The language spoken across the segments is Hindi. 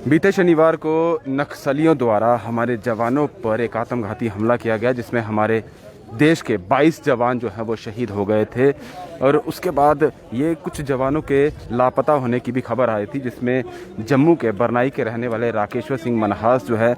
बीते शनिवार को नक्सलियों द्वारा हमारे जवानों पर एक आत्मघाती हमला किया गया, जिसमें हमारे देश के 22 जवान जो हैं वो शहीद हो गए थे। और उसके बाद ये कुछ जवानों के लापता होने की भी खबर आई थी, जिसमें जम्मू के बरनाई के रहने वाले राकेश्वर सिंह मनहास जो है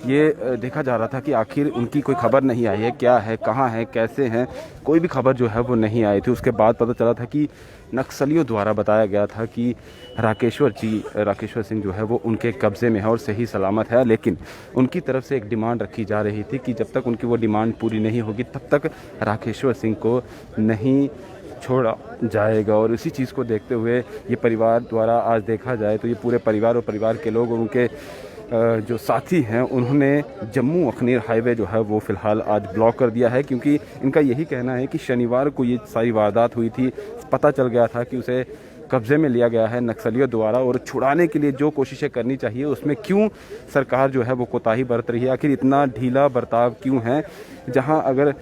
ये देखा जा रहा था कि आखिर उनकी कोई खबर नहीं आई है, क्या है, कहाँ है, कैसे हैं, कोई भी खबर जो है वो नहीं आई थी। उसके बाद पता चला था कि नक्सलियों द्वारा बताया गया था कि राकेश्वर सिंह जो है वो उनके कब्ज़े में है और सही सलामत है, लेकिन उनकी तरफ से एक डिमांड रखी जा रही थी कि जब तक उनकी वो डिमांड पूरी नहीं होगी तब तक राकेश्वर सिंह को नहीं छोड़ा जाएगा। और इसी चीज़ को देखते हुए ये परिवार द्वारा आज देखा जाए तो ये पूरे परिवार और परिवार के लोग और उनके जो साथी हैं उन्होंने जम्मू अखनीर हाईवे जो है वो फ़िलहाल आज ब्लॉक कर दिया है, क्योंकि इनका यही कहना है कि शनिवार को ये सारी वारदात हुई थी, पता चल गया था कि उसे कब्ज़े में लिया गया है नक्सलियों द्वारा, और छुड़ाने के लिए जो कोशिशें करनी चाहिए उसमें क्यों सरकार जो है वो कोताही बरत रही है, आखिर इतना ढीला बर्ताव क्यों है। जहां अगर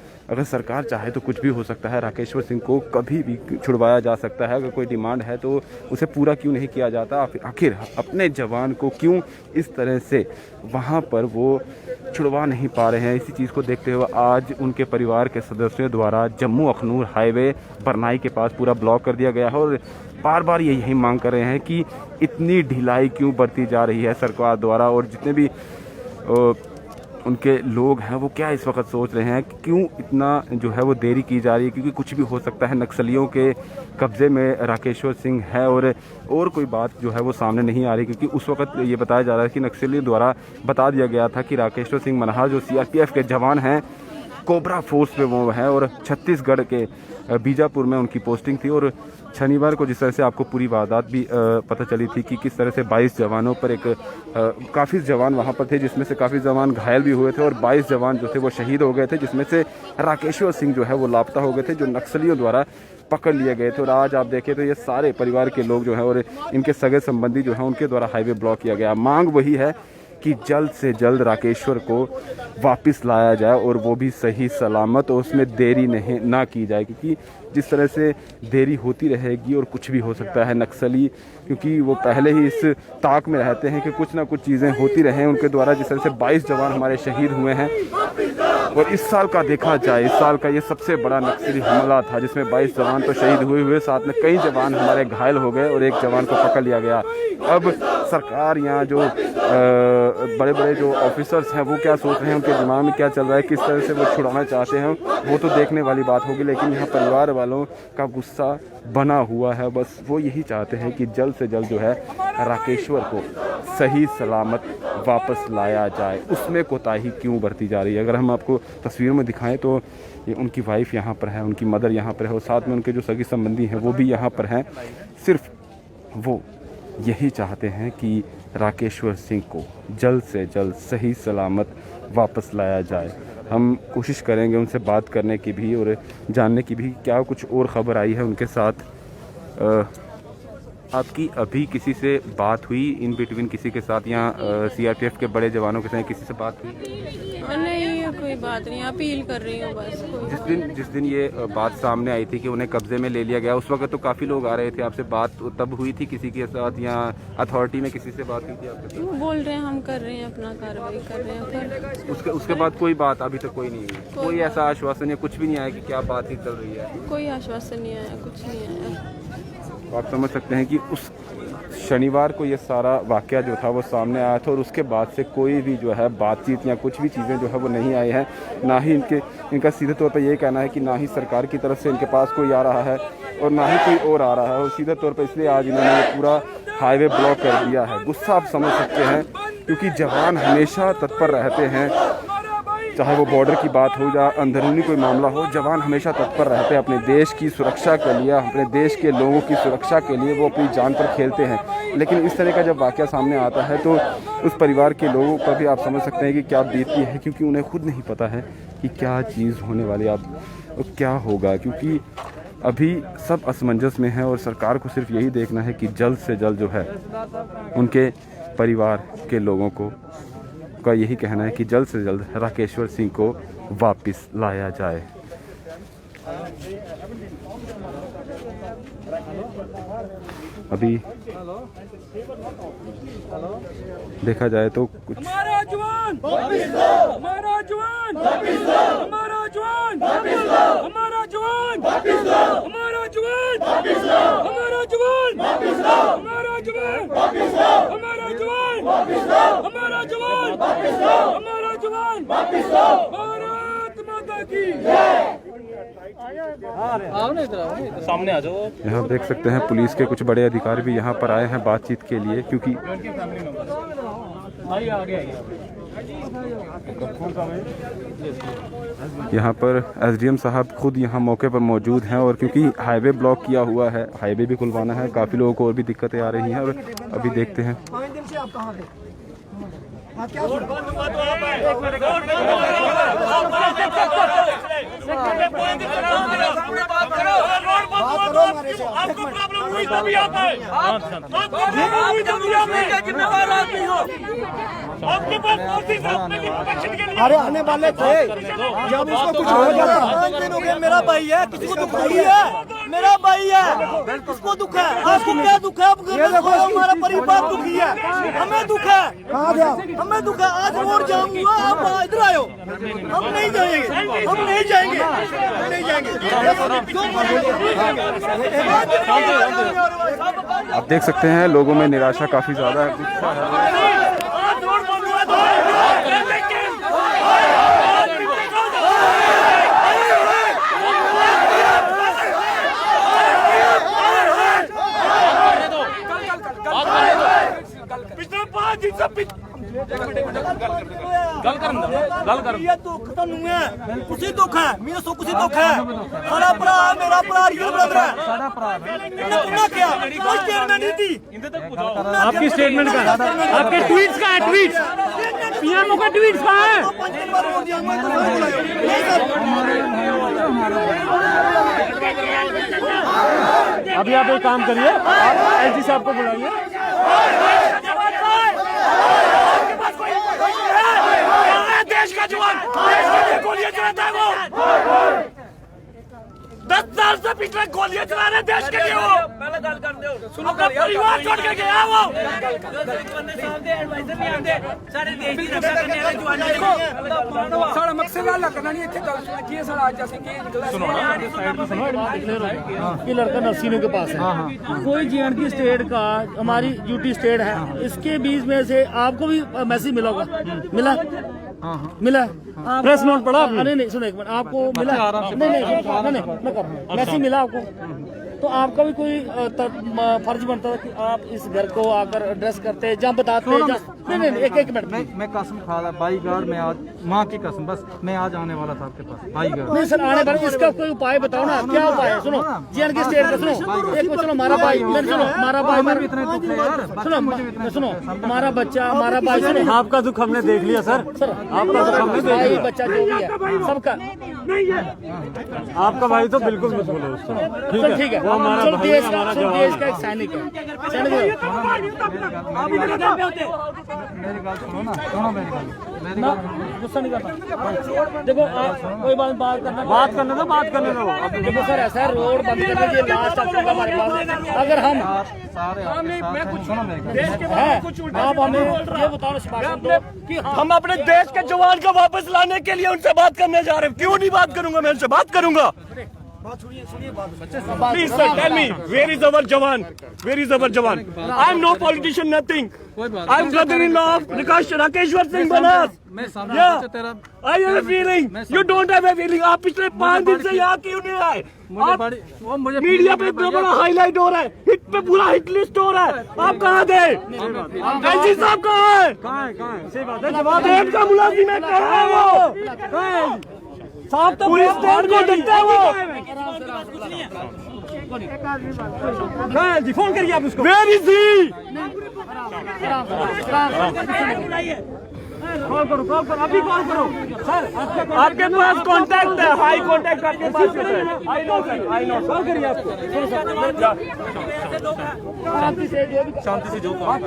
सरकार चाहे तो कुछ भी हो सकता है, राकेश्वर सिंह को कभी भी छुड़वाया जा सकता है। अगर कोई डिमांड है तो उसे पूरा क्यों नहीं किया जाता, आखिर अपने जवान को क्यों इस तरह से वहां पर वो छुड़वा नहीं पा रहे हैं। इसी चीज़ को देखते हुए आज उनके परिवार के सदस्यों द्वारा जम्मू अखनूर हाईवे बरनाई के पास पूरा ब्लॉक कर दिया गया है और बार बार यही मांग कर रहे हैं कि इतनी ढिलाई क्यों बरती जा रही है सरकार द्वारा। और जितने भी उनके लोग हैं वो क्या इस वक्त सोच रहे हैं कि क्यों इतना जो है वो देरी की जा रही है, क्योंकि कुछ भी हो सकता है। नक्सलियों के कब्ज़े में राकेश्वर सिंह है और कोई बात जो है वो सामने नहीं आ रही, क्योंकि उस वक्त ये बताया जा रहा है कि नक्सलियों द्वारा बता दिया गया था कि राकेश्वर सिंह मनहास जो CRPF के जवान हैं, कोबरा फोर्स पे वो है और छत्तीसगढ़ के बीजापुर में उनकी पोस्टिंग थी। और शनिवार को जिस तरह से आपको पूरी वारदात भी पता चली थी कि किस तरह से 22 जवानों पर काफ़ी जवान वहाँ पर थे, जिसमें से काफ़ी जवान घायल भी हुए थे और 22 जवान जो थे वो शहीद हो गए थे, जिसमें से राकेश्वर सिंह जो है वो लापता हो गए थे, जो नक्सलियों द्वारा पकड़ लिए गए थे। और आज आप देखें तो ये सारे परिवार के लोग जो हैं और इनके सगे संबंधी जो हैं उनके द्वारा हाईवे ब्लॉक किया गया। मांग वही है कि जल्द से जल्द राकेश्वर को वापस लाया जाए और वो भी सही सलामत, और उसमें देरी ना की जाए, क्योंकि जिस तरह से देरी होती रहेगी और कुछ भी हो सकता है। नक्सली क्योंकि वो पहले ही इस ताक में रहते हैं कि कुछ ना कुछ चीज़ें होती रहें उनके द्वारा। जिस तरह से 22 जवान हमारे शहीद हुए हैं और इस साल का देखा जाए, इस साल का ये सबसे बड़ा नक्सली हमला था, जिसमें 22 जवान तो शहीद हुए, साथ में कई जवान हमारे घायल हो गए और एक जवान को पकड़ लिया गया। अब सरकार यहाँ जो बड़े बड़े जो ऑफिसर्स हैं वो क्या सोच रहे हैं, उनके दिमाग में क्या चल रहा है, किस तरह से वो छुड़ाना चाहते हैं, वो तो देखने वाली बात होगी। लेकिन यहाँ परिवार वालों का गुस्सा बना हुआ है, बस वो यही चाहते हैं कि जल्द से जल्द जो है राकेश्वर को सही सलामत वापस लाया जाए। उसमें कोताही क्यों बरती जा रही है। अगर हम आपको तस्वीरों में दिखाएं तो ये उनकी वाइफ यहाँ पर है, उनकी मदर यहाँ पर है और साथ में उनके जो सगी संबंधी हैं वो भी यहाँ पर हैं। सिर्फ वो यही चाहते हैं कि राकेश्वर सिंह को जल्द से जल्द सही सलामत वापस लाया जाए। हम कोशिश करेंगे उनसे बात करने की भी और जानने की भी क्या कुछ और ख़बर आई है उनके साथ। आपकी अभी किसी से बात हुई इन बिटवीन किसी के साथ, यहाँ CRPF के बड़े जवानों के साथ किसी से बात हुई? नहीं, कोई बात नहीं, अपील कर रही हूँ बस। जिस दिन ये बात सामने आई थी कि उन्हें कब्जे में ले लिया गया, उस वक्त तो काफ़ी लोग आ रहे थे, आपसे बात तब हुई थी किसी के साथ या अथॉरिटी में किसी से बात हुई थी आपके? वो बोल रहे हैं हम कर रहे हैं, अपना कार्रवाई कर रहे हैं, पर उसके बाद कोई बात अभी तक कोई नहीं हुई, कोई ऐसा आश्वासन या कुछ भी नहीं आया कि क्या बात ही चल रही है? कोई आश्वासन नहीं आया, कुछ नहीं आया। तो आप समझ सकते हैं कि उस शनिवार को ये सारा वाक़या जो था वो सामने आया था और उसके बाद से कोई भी जो है बातचीत या कुछ भी चीज़ें जो है वो नहीं आई हैं। ना ही इनका सीधे तौर पर यही कहना है कि ना ही सरकार की तरफ से इनके पास कोई आ रहा है और ना ही कोई और आ रहा है, और सीधे तौर पर इसलिए आज इन्होंने पूरा हाईवे ब्लॉक कर दिया है। गुस्सा आप समझ सकते हैं, क्योंकि जवान हमेशा तत्पर रहते हैं, चाहे वो बॉर्डर की बात हो या अंदरूनी कोई मामला हो, जवान हमेशा तत्पर रहते हैं अपने देश की सुरक्षा के लिए, अपने देश के लोगों की सुरक्षा के लिए वो अपनी जान पर खेलते हैं। लेकिन इस तरह का जब वाक़या सामने आता है तो उस परिवार के लोगों पर भी आप समझ सकते हैं कि क्या बीतती है, क्योंकि उन्हें खुद नहीं पता है कि क्या चीज़ होने वाली है, क्या होगा, क्योंकि अभी सब असमंजस में है और सरकार को सिर्फ यही देखना है कि जल्द से जल्द जो है उनके परिवार के लोगों को का यही कहना है कि जल्द से जल्द राकेश्वर सिंह को वापस लाया जाए। अभी देखा जाए तो कुछ हमारा जवान हमारा जवान हमारा जवान हमारा जवान हमारा जवान हमारा जवान हमारा जवान हमारा जवान हमारा जवान हमारा जवान भारत माता की सामने आ जाओ। यहाँ देख सकते हैं पुलिस के कुछ बड़े अधिकारी भी यहाँ पर आए हैं बातचीत के लिए, क्योंकि यहाँ पर एसडीएम साहब खुद यहाँ मौके पर मौजूद हैं, और क्योंकि हाईवे ब्लॉक किया हुआ है, हाईवे भी खुलवाना है, काफ़ी लोगों को और भी दिक्कतें आ रही हैं, और अभी देखते हैं। आपको प्रॉब्लम हुई तभी आता है, आपको प्रॉब्लम हुई तभी आता है, जिम्मेदार आदमी हो, आपके पास नोटिस है अपने प्रोटेक्शन के लिए। अरे आने वाले थे जब उसको कुछ हो जाता। 5 दिन हो गए, मेरा भाई है, किसी को दुख नहीं है, मेरा भाई है, किसको दुख है, आपको क्या दुख है? ये देखो हमारा परिवार दुखी है, हमें दुख है, हमें दुख है। आज रोड जाम हुआ, आप इधर आयो, हम नहीं जाएंगे, हम नहीं जाएंगे, हम नहीं जाएंगे। आप देख सकते हैं लोगों में निराशा काफ़ी ज़्यादा है, गुस्सा है। पिछले 5 दिन से गल कर ये दुख तो नहीं है, कुछ दुख है, मेरे सो कुछ दुख है। सारा भरा मेरा भरा रियल ब्रदर है, सारा भरा है। क्या कोई स्टेटमेंट नहीं थी, आपकी स्टेटमेंट का, आपके ट्वीट्स का है, ट्वीट्स पीएमओ का ट्वीट्स का है। अभी आप एक काम करिए, आप एसडी साहब को बुलाइए। देश का जवान देश के लिए गोलियां चलाता है वो, 10 साल से पिछले गोलियां चला रहे देश के लिए वो। पहले गल कर दो, सुनो, परिवार छोड़ के गया वो। सारे देश की रक्षा करने वाले जवान सारा मकसद अल्लाह करना नहीं इतने गल सुन की सारा आज जैसे कि सुनो ये लड़का नरसिंह के पास है, कोई जीएनडी स्टेट का हमारी यूटी स्टेट है, इसके बीच में से आपको भी मैसेज मिला होगा, मिला प्रेस नोट पढ़ा आपने? नहीं नहीं सुनो एक मिनट, आपको मिला नहीं मैसेज मिला आपको, तो आपका भी कोई फर्ज बनता था कि आप इस घर को आकर एड्रेस करते जहाँ बताते नहीं एक मिनट मैं कसम खा रहा भाई गार, मैं आज माँ की कसम, बस मैं आज आने वाला था आपके पास भाई गार। नहीं सर आने वाले, इसका कोई उपाय बताओ ना, क्या उपाय है? सुनो जीएनडी स्टेट का सुनो, एक चलो हमारा भाई, सुनो हमारा भाई, सुनो हमारा बच्चा, हमारा भाई, सुनो आपका दुख हमने देख लिया सर, आपका दुख हमने देख लिया, बच्चा जो भी है सबका, आपका भाई तो बिल्कुल मत बोलो उसको, ठीक है, वो हमारा चलो भाई, हमारा देश का एक सैनिक है, मेरी बात सुनो ना, सुनो मेरी बात गुस्सा नहीं करना। देखो आप कोई बात करने दो। अब देखो सर ऐसा है, रोड बंद कर दीजिए, लास्ट ऑप्शन का हमारे पास, अगर हम सुनो मेरी है आप हमें ये बताओ शासन दो कि हम अपने देश के जवान को वापस लाने के लिए उनसे बात करने जा रहे हैं। क्यों नहीं बात करूंगा, मैं उनसे बात करूंगा। Please sir, tell me, where is our Jawan? Where is our Jawan? I am no politician, nothing. I am brother-in-law of Rakeshwar Singh Banas. Yeah, I have a feeling. You don't have a feeling. आप पिछले 5 दिन से यहाँ क्यों नहीं आए? मीडिया पे इतना बड़ा हाईलाइट हो रहा है, हिट पे पूरा हिट लिस्ट हो रहा है, आप कहाँ थे? एसडी साहब कहाँ है? देश का मुलाजिम है, कहाँ है वो? साहब तो पुलिस स्टेट को देखता है वो। जी फोन करिए आप उसको। Where is he? कॉल करो अभी कॉल करो सर। आपके पास कांटेक्ट है, हाई कांटेक्ट आपके पास है। I know sir, I know. Call करिए आपको शांति से जो बात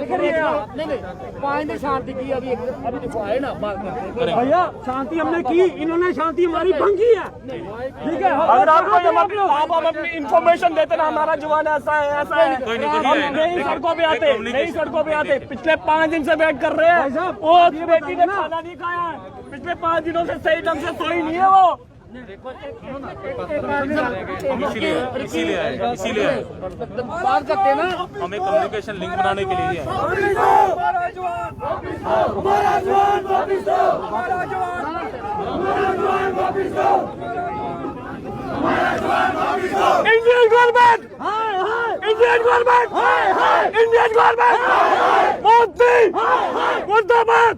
करिए नहीं 5 दिन शांति की। अभी देखो आए ना बात करते हैं भैया, शांति हमने की, इन्होंने शांति हमारी भंग की है। ठीक है, अगर आप अपनी इंफॉर्मेशन देते ना हमारा जवान ऐसा है ऐसा है, हम नहीं सड़कों पे आते। पिछले 5 दिन से वेट कर रहे हैं, वो बेटी ने खाना नहीं खाया है, पिछले 5 दिनों से सही ढंग से सोई नहीं है वो। इसीलिए बात करते हैं ना, हमें कम्युनिकेशन लिंक बनाने के लिए ही है। इंडियन गवर्नमेंट, मोदी मुर्दाबाद,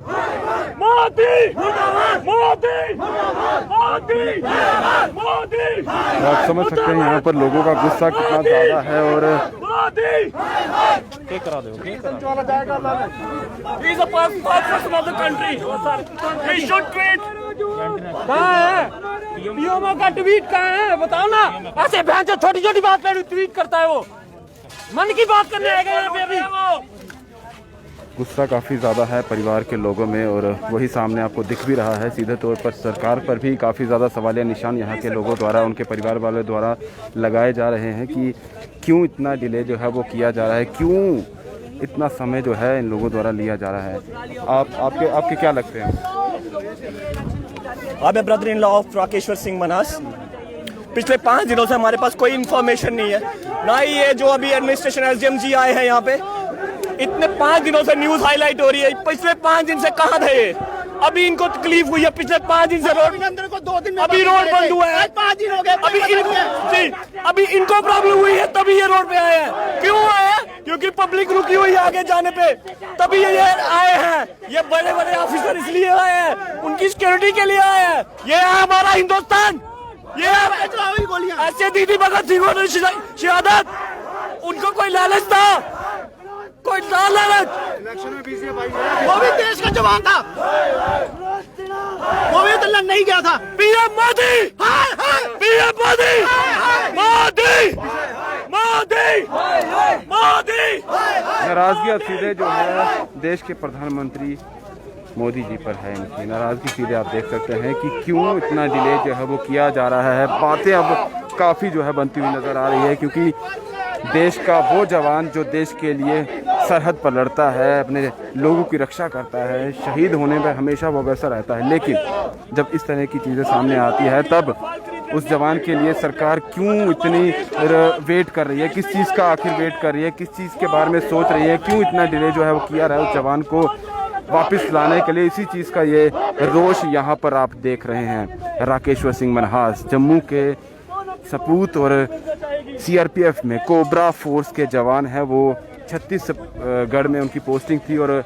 मोदी आप समझ सकते हैं यहाँ पर लोगों का गुस्सा कितना ज़्यादा है। और करा दो He is a person of the country. He should tweet. कहाँ है? पीएमओ का ट्वीट कहाँ है? बताओ ना। ऐसे बहन से छोटी बात पे ट्वीट करता है वो। मन की बात करने आएगा यहाँ पे अभी वो। गुस्सा काफ़ी ज़्यादा है परिवार के लोगों में, और वही सामने आपको दिख भी रहा है। सीधे तौर पर सरकार पर भी काफ़ी ज़्यादा सवालिया निशान यहाँ के लोगों द्वारा, उनके परिवार वालों द्वारा लगाए जा रहे हैं कि क्यों इतना डिले जो है वो किया जा रहा है, क्यों इतना समय जो है इन लोगों द्वारा लिया जा रहा है। आपके क्या लगते हैं? अब brother in law of Rakeshwar Singh Manas. पिछले 5 दिनों से हमारे पास कोई इन्फॉर्मेशन नहीं है, ना ही ये जो अभी एडमिनिस्ट्रेशन एसडीएम जी आए हैं यहाँ पे। इतने 5 दिनों से न्यूज हाईलाइट हो रही है, पिछले 5 दिन से कहाँ थे ये? अभी इनको तकलीफ हुई है, पिछले 5 दिन से रोड अंदर को 2 दिन में अभी रोड बंद हुआ है। 5 दिन हो गए अभी इनको प्रॉब्लम हुई है, तभी ये रोड पे आए हैं। क्यों आए हैं? क्योंकि पब्लिक रुकी हुई है आगे जाने पे, तभी ये आए हैं। ये बड़े बड़े ऑफिसर इसलिए आए हैं, उनकी सिक्योरिटी के लिए आए हैं। ये है हमारा हिंदुस्तान। ये ऐसे दीदी भगत सिंह और शहादत, उनको कोई लालच था, कोई लालच। इलेक्शन में बिजी है भाई, वो भी देश का जवान था, वो भी तो लड़ नहीं गया था। PM Modi, PM Modi, Modi. नाराजगी अब सीधे जो है देश के प्रधानमंत्री मोदी जी पर है। इनकी नाराजगी सीधे आप देख सकते हैं कि क्यों इतना डिले जो है वो किया जा रहा है। बातें अब काफ़ी जो है बनती हुई नज़र आ रही है, क्योंकि देश का वो जवान जो देश के लिए सरहद पर लड़ता है, अपने लोगों की रक्षा करता है, शहीद होने पर हमेशा वो वैसा रहता है। लेकिन जब इस तरह की चीज़ें सामने आती है, तब उस जवान के लिए सरकार क्यों इतनी वेट कर रही है, किस चीज़ का आखिर वेट कर रही है, किस चीज़ के बारे में सोच रही है, क्यों इतना डिले जो है वो किया रहा है उस जवान को वापस लाने के लिए। इसी चीज़ का ये रोष यहाँ पर आप देख रहे हैं। राकेश्वर सिंह मनहास जम्मू के सपूत और सीआरपीएफ में कोबरा फोर्स के जवान हैं। वो छत्तीसगढ़ में उनकी पोस्टिंग थी, और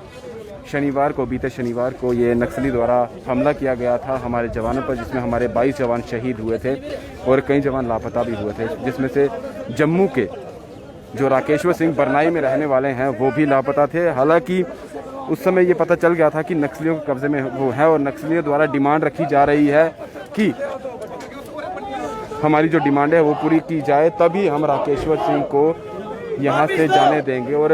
बीते शनिवार को ये नक्सली द्वारा हमला किया गया था हमारे जवानों पर, जिसमें हमारे 22 जवान शहीद हुए थे और कई जवान लापता भी हुए थे, जिसमें से जम्मू के जो राकेश्वर सिंह बरनाई में रहने वाले हैं वो भी लापता थे। हालांकि उस समय ये पता चल गया था कि नक्सलियों के कब्जे में वो है, और नक्सलियों द्वारा डिमांड रखी जा रही है कि हमारी जो डिमांड है वो पूरी की जाए, तभी हम राकेश्वर सिंह को यहाँ से जाने देंगे। और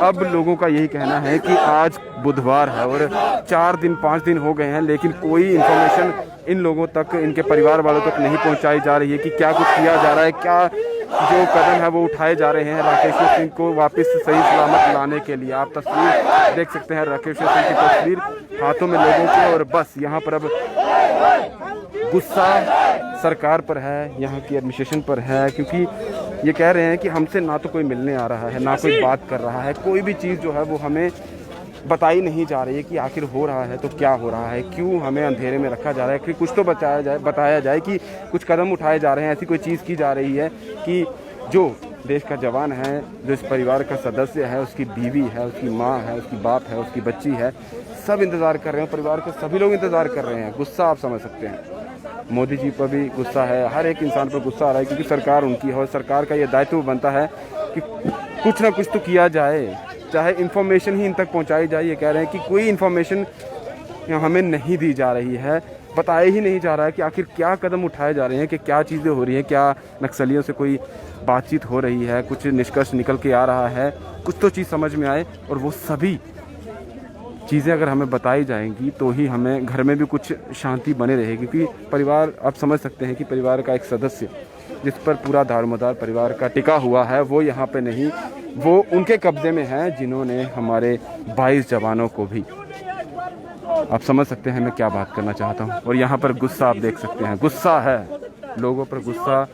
अब लोगों का यही कहना है कि आज बुधवार है और 4 दिन 5 दिन हो गए हैं, लेकिन कोई इन्फॉर्मेशन इन लोगों तक, इनके परिवार वालों तक नहीं पहुँचाई जा रही है कि क्या कुछ किया जा रहा है, क्या जो कदम है वो उठाए जा रहे हैं राकेश्वर सिंह को वापस सही सलामत लाने के लिए। आप तस्वीर देख सकते हैं राकेश्वर सिंह की तस्वीर हाथों में लोगों के, और बस यहाँ पर अब गुस्सा सरकार पर है, यहाँ की एडमिनिस्ट्रेशन पर है, क्योंकि ये कह रहे हैं कि हमसे ना तो कोई मिलने आ रहा है, ना कोई बात कर रहा है, कोई भी चीज़ जो है वो हमें बताई नहीं जा रही है कि आखिर हो रहा है तो क्या हो रहा है, क्यों हमें अंधेरे में रखा जा रहा है, कि कुछ तो बताया जाए कि कुछ कदम उठाए जा रहे हैं, ऐसी कोई चीज़ की जा रही है कि जो देश का जवान है, जो इस परिवार का सदस्य है, उसकी बीवी है, उसकी माँ है, उसकी बाप है, उसकी बच्ची है, सब इंतज़ार कर रहे हैं, परिवार के सभी लोग इंतज़ार कर रहे हैं। गुस्सा आप समझ सकते हैं, मोदी जी पर भी गुस्सा है, हर एक इंसान पर गुस्सा आ रहा है, क्योंकि सरकार उनकी है और सरकार का ये दायित्व बनता है कि कुछ ना कुछ तो किया जाए। चाहे इन्फॉर्मेशन ही इन तक पहुंचाई जाए। ये कह रहे हैं कि कोई इन्फॉर्मेशन हमें नहीं दी जा रही है, बताया ही नहीं जा रहा है कि आखिर क्या कदम उठाए जा रहे हैं, कि क्या चीज़ें हो रही हैं, क्या नक्सलियों से कोई बातचीत हो रही है, कुछ निष्कर्ष निकल के आ रहा है, कुछ तो चीज़ समझ में आए। और वो सभी चीज़ें अगर हमें बताई जाएंगी तो ही हमें घर में भी कुछ शांति बने रहेगी, क्योंकि परिवार, आप समझ सकते हैं कि परिवार का एक सदस्य जिस पर पूरा दारोमदार परिवार का टिका हुआ है वो यहाँ पे नहीं, वो उनके कब्जे में है जिन्होंने हमारे 22 जवानों को भी, आप समझ सकते हैं मैं क्या बात करना चाहता हूँ। और यहाँ पर गुस्सा आप देख सकते हैं, गुस्सा है लोगों पर, गुस्सा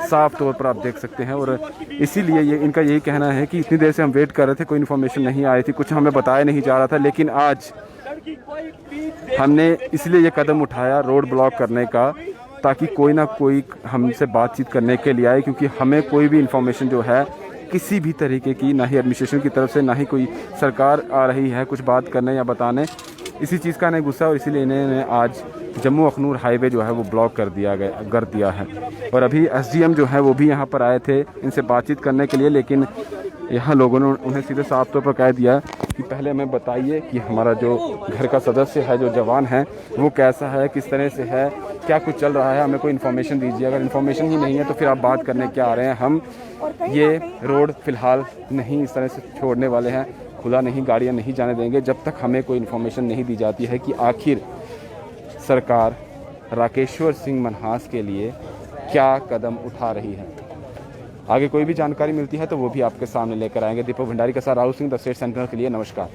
साफ तौर पर आप देख सकते हैं। और इसीलिए ये इनका यही कहना है कि इतनी देर से हम वेट कर रहे थे, कोई इन्फॉर्मेशन नहीं आई थी, कुछ हमें बताया नहीं जा रहा था, लेकिन आज हमने इसलिए ये कदम उठाया रोड ब्लॉक करने का, ताकि कोई ना कोई हमसे बातचीत करने के लिए आए, क्योंकि हमें कोई भी इन्फॉर्मेशन जो है किसी भी तरीके की, ना ही एडमिनिस्ट्रेशन की तरफ से, ना ही कोई सरकार आ रही है कुछ बात करने या बताने। इसी चीज़ का इन्हें गुस्सा, और इसीलिए इन्होंने आज जम्मू अखनूर हाईवे जो है वो ब्लॉक कर दिया है। और अभी एसडीएम जो है वो भी यहाँ पर आए थे इनसे बातचीत करने के लिए, लेकिन यहाँ लोगों ने उन्हें सीधे साफ तौर पर कह दिया कि पहले हमें बताइए कि हमारा जो घर का सदस्य है, जो जवान है, वो कैसा है, किस तरह से है, क्या कुछ चल रहा है, हमें कोई इन्फॉर्मेशन दीजिए। अगर इन्फॉर्मेशन ही नहीं है तो फिर आप बात करने क्या आ रहे हैं। हम ये रोड फ़िलहाल नहीं इस तरह से छोड़ने वाले हैं, खुला नहीं, गाड़ियाँ नहीं जाने देंगे जब तक हमें कोई इन्फॉर्मेशन नहीं दी जाती है कि आखिर सरकार राकेश्वर सिंह मनहास के लिए क्या कदम उठा रही है। आगे कोई भी जानकारी मिलती है तो वो भी आपके सामने लेकर आएंगे। दीपक भंडारी के साथ Rahul Singh, the state sentinel के लिए नमस्कार।